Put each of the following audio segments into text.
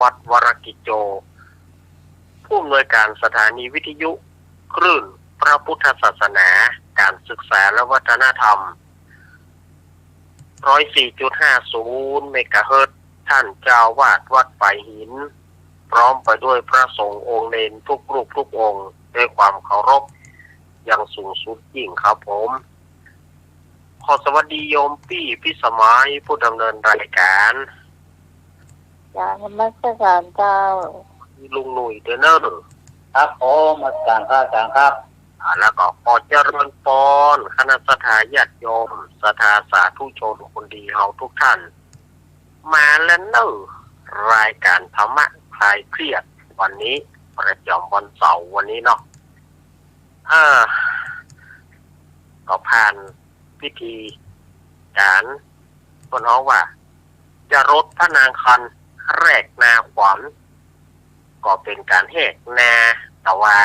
วัดวรกิจโจผู้อำนวยการสถานีวิทยุคลื่นพระพุทธศาสนาการศึกษาและวัฒนธรรม 104.50 เมกะเฮิรตซ์ท่านเจ้าวาดวัดฝ่ายหินพร้อมไปด้วยพระสงฆ์องค์เณรทุกรูปทุกองค์ด้วยความเคารพอย่างสูงสุดยิ่งครับผมขอสวัสดีโยมปี้พิสมัยผู้ดำเนินรายการจากนมัสการเจ้าลุงหนุ่ยเดนเนอร์ครับผมอาจารย์ครับอาจารย์ครับแล้วก็ขอเจริญพรคณะสัตยาญาติโยมสัทธาสาธุชนคนดีเฮาทุกท่านมาแล้วเนอะรายการธรรมะคลายเครียดวันนี้ประจำวันเสาร์วันนี้เนาะก็ผ่านพิธีการคนเขาว่าจะรดพระนางคันแรกนาขวัญก็เป็นการแหกนาแต่ว่า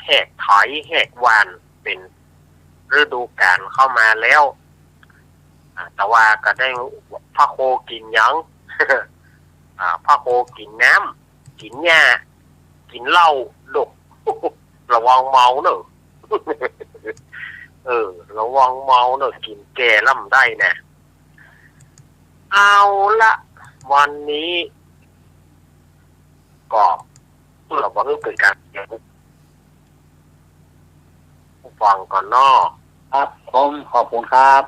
แหกถอยแหกวานเป็นฤดูกาลเข้ามาแล้วแต่ว่าก็ได้พระโคกินยัง พระโคกินน้ำกินหญ้ากินเหล้าดุระวังเมาเนอะ ระวังเมาเนอะกินแก่ล่ำได้นะเอาละวันนี้ก็เราบอกว่าเกิดการฟังก่อนนอครับผมขอบคุณครับ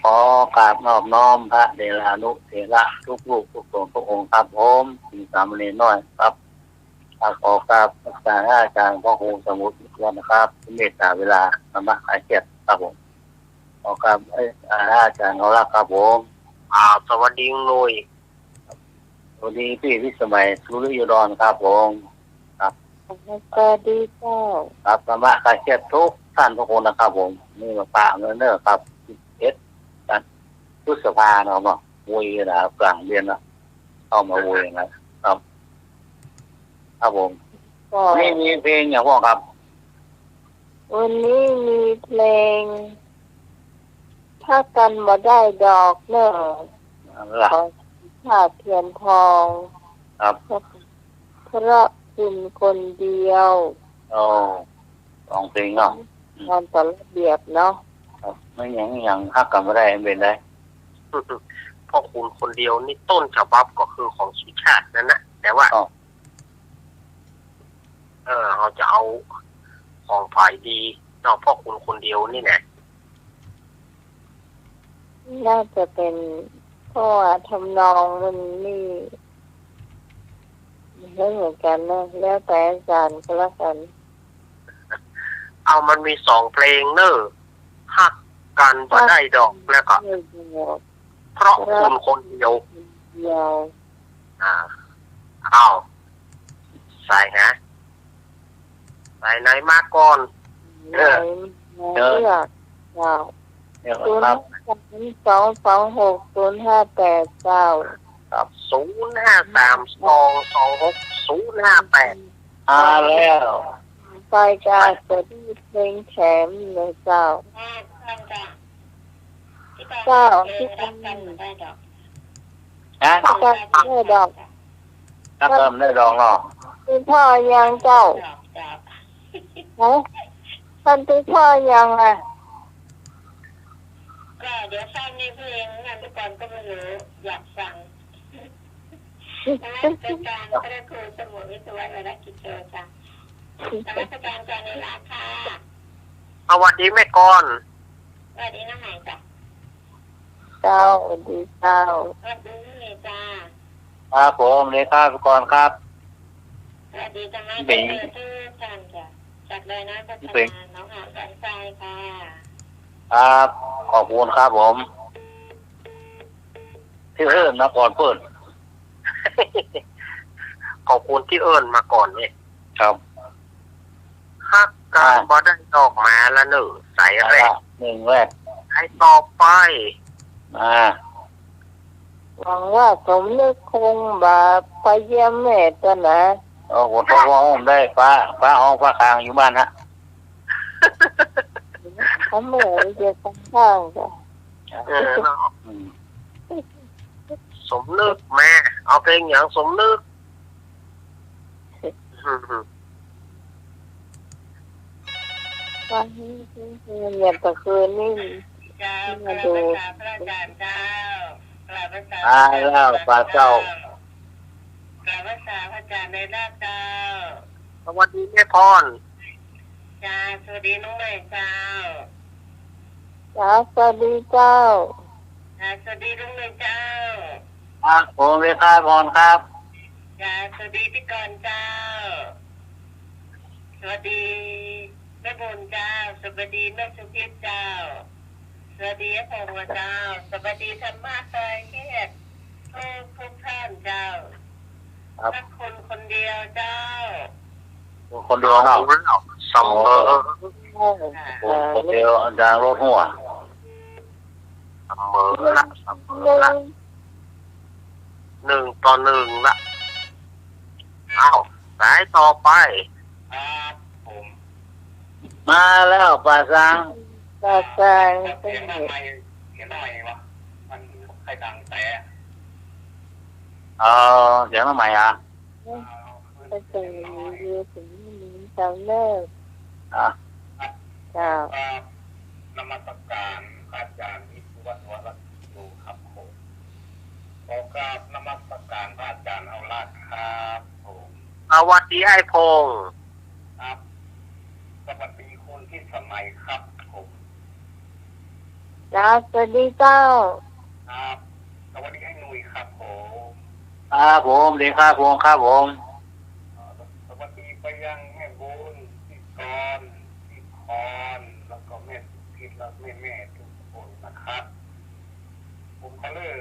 ขอกราบนอบน้อมพระเดชานุเถระทุกลูกทุกตนทุกองค์ครับผมมีสามเณรน้อยครับขอกราบอาจารย์พ่อครูสมุทรวันนะครับเมตตาเวลาธรรมะขายเกียรติครับผมขอกราบอาจารย์เขารักครับผมสวัสดีหนุ่ยสวัสดีพี่พิสมัยสุริยดอนครับผมครับสวัสดีเจ้าครับธรรมะขายเกียรติทุกท่านทุกคนนะครับผมนี่มาปะเงินเนอร์ครับกันพุทธภาเนาะมาวุยนะครับกลางเรียนนะเข้ามาวุยนะครับครับผมนี่มีเพลงอย่างพวกครับวันนี้มีเพลงถ้ากันมาได้ดอกเนอะของชาติเทียนทองครับพระคุณคนเดียวสองเพลงเนาะงานต่อระเบียบเนาะไม่อย่างฮักกันไม่ได้เป็นได้พ่อคุณคนเดียวนี่ต้นฉบับก็คือของสุชาตินั่นนะแต่ว่าเราจะเอาของฝ่ายดีนอกพ่อคุณคนเดียวนี่แหละน่าจะเป็นเพราะว่าทำนองมันนี่ไม่เหมือนกันนะแล้วแต่อาจารย์ก็แล้วกันมันมี2เพลงเนอะฮักกันบ่ได้ดอกแล้วก็เพราะคุณคนเดียวใส่ฮะใส่ไหนมาก่อนเลือกว้าว023260589ครับ053226058แล้วไปการจะได้เพลงแถมเลยเจ้าที่ทำได้ดอกได้ดอกถ้าเติมได้ดอกเนาะเป็นพ่อยังเจ้าท่านเป็นพ่อยังอ่ะก็เดี๋ยวฟังในเพลงงานทุกคนก็ไม่รู้อยากฟังเป็นการพระครูสมุทรวิศวะวรกิจโจจ้ะนมัสการอาจารย์ในราคาสวัสดีแม่กรสวัสดีน้องใหม่จ้ะเจ้าสวัสดีเจ้าสวัสดีนี่จ้าครับผมเลขาภิกรครับสวัสดีจ้าแม่ทุกท่านจ้ะจากเลยนะพัฒนาน้องหาสายใจค่ะครับขอบคุณครับผมที่เอิญมาก่อนเปิดขอบคุณที่เอิญมาก่อนเนี่ยครับฮักกันบ่ได้ดอกมาละหนึ่งใส่แรกแรกให้ต่อไปหวังว่าสมนึกคงแบบไปเยี่ยมแม่จ้ะนะผมท้องได้ฟ้าห้องฟ้าคางอยู่บ้านฮะเขาไม่จะข้างจ้ะ สมนึกแม่เอาเพลงอย่างสมนึกวันนี้เงียบตะคืนนี่ เจ้ากราบภาษาพระอาจารย์เจ้ากราบภาษา แล้วปลาเจ้าก ราบภาษาพระอาจารย์ในหน้าเจ้า สวัสดีแม่พร จ้าสวัสดีน้องใหม่เจ้า จ้าสวัสดีเจ้า จ้าสวัสดีน้องใหม่เจ้า ผมเวคาพรครับ จ้าสวัสดีพี่กรณ์เจ้าสวัสดีแม่บุญเจ้าสวัสดีแม่สุพิตเจ้าสวัสดีพงษ์เจ้าสวัสดีธรรมะเตยเทศทุกท่านเจ้า ครับ ถ้าคนเดียวเจ้า คนเดียวเนาะ เสมอ คนเดียวอาจารย์รถหัว เสมอละเสมอละ1-1ละเอาสายต่อไป ครับผม มาแล้วปลาซัง ตาแสง เขียนทำไมเขียนทำไมวะมันใครดังแต่ เสียงทำไมอ่ะ ก็จะยืนถึงนี้เจ้าเลิกเจ้าน มัสการอาจารย์วิสุวรรณวรดูครับผมขอกราบนมัสการพระอาจารย์เอาลาดครับผม สวัสดีไอ้พงษ์ ครับสวัสดีคุณที่สมัยครับผม จ้าสวัสดีเจ้า ครับสวัสดีให้หนุ่ยครับผม ผมดีครับผมครับผม สวัสดีไปยังแม่บุญพี่กรณ์พี่พรแล้วก็แม่สุพิตและแม่ทุกคนนะครับผมก็เลย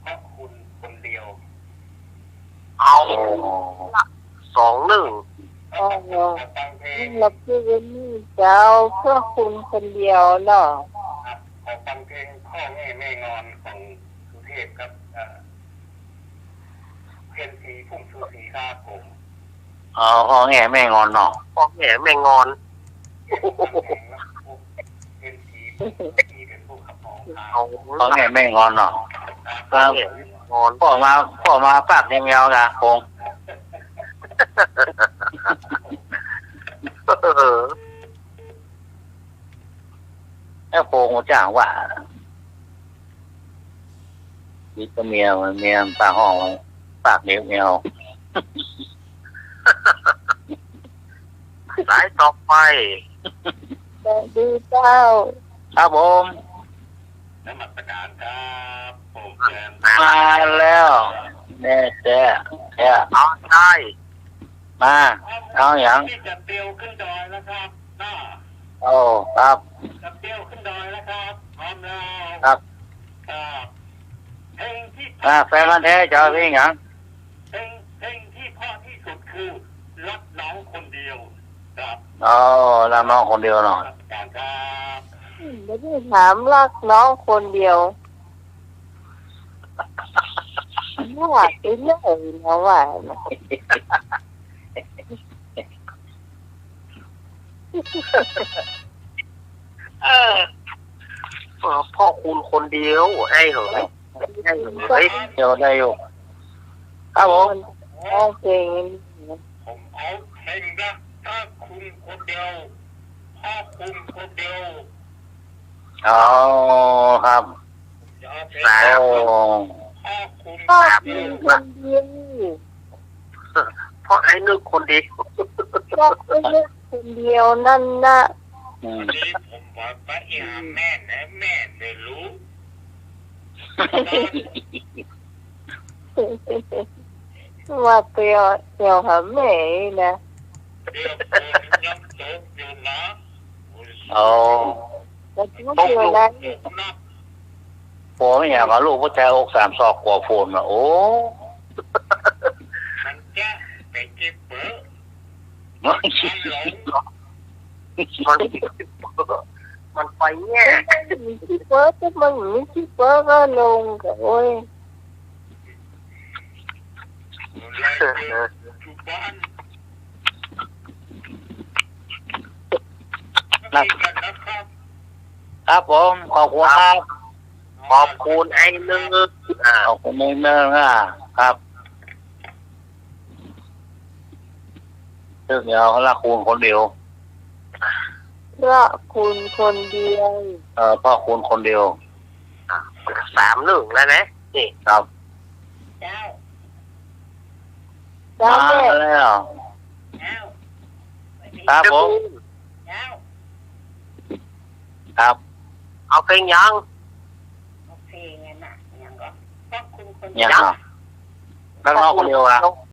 ขอบคุณคนเดียว เอาละ2-1ฟังเพลง เราพูดนี่เจ้าเพื่อคุณคนเดียวเนาะ ครับขอฟังเพลงพ่อแม่แม่งอนของสุเทพครับเพนสีพุ่มสุสีครับผม พ่อแง่แม่งอนเนาะ พ่อแม่แม่งอน เพนสีเป็นผู้ขับร้องครั เอา บ พ่อแง่แม่งอนเนาะ พ่อแม่งอน พ่อมาปากแมวกะคง แล้วโคงจ้างว่านี่ก็เมียปากห้องปากเดียวแมว สายต่อไป สวัสดีเจ้า ครับผม นมัสการครับผมแกน มาแล้วแน่แจ้แค่ เอาได้ มาเอาอย่าง ที่จะเตียวขึ้นดอยแล้วครับน้า โอ้ครับ จะเตียวขึ้นดอยแล้วครับพร้อมแล้ว ครับ ครับเพลงที่ แฟนมันธุ์แท้จะเอาเพลงอย่าง เพลงที่เพราะที่สุดคือรักน้องคนเดียวครับ แล้วน้องคนเดียวเนาะ การครับ ไม่ได้ถามรักน้องคนเดียวว่าไปเรื่อยนะว่านะ พ่อคุณคนเดียวไอ้เหรอไอ้เหรอเฮ้ย เดี๋ยวได้อยู่ครับผม ร้องเพลง ผมเอาเพลงรักถ้าคุณคนเดียวพ่อคุณคนเดียว ครับ จะเอาเพลง โอ้ พ่อคุณ ก็ เดี คื ย อ ว คนเดียว เพราะไอ้นึกคนเดียว ก็คือคนเดียวนั่นนะ วันนี้ผมบอกไปหาแม่นะแม่ได้รู้ ว่าเตียวหาแม่นะ เดี๋ยวผมยังตกอยู่นะ แต่ก็เดียวนั้น นะ ผมไม่อยากเอาลูกผู้ชายอก3 ศอกกว่าโฟนมาโอ้ มันจะไปเก็บเบอร์ มัน มันหลง มันไปแง่ มีที่เปิดก็มันมีที่เปิดก็ลงก็โอ้ย เลยอยู่บ้านมีกันนะครับ ครับผมขอบคุณครับ ค ขอบคุณไอ้เนื้อขอบคุณเนิ่นๆครับเรื่องเดียวละคุณคนเดียว เพราะคุณคนเดียว พ่อคุณคนเดียว 3-1แล้วนะนี่ ครับ เจ้า มา แม่ แล้วครับผม เจ้า ครับ เอาเพลงยัง โอเคงั้นน่ะยังก็เพราะคุณคนเดี ยั ยว งเหรอนักร้องคนเดียวอะ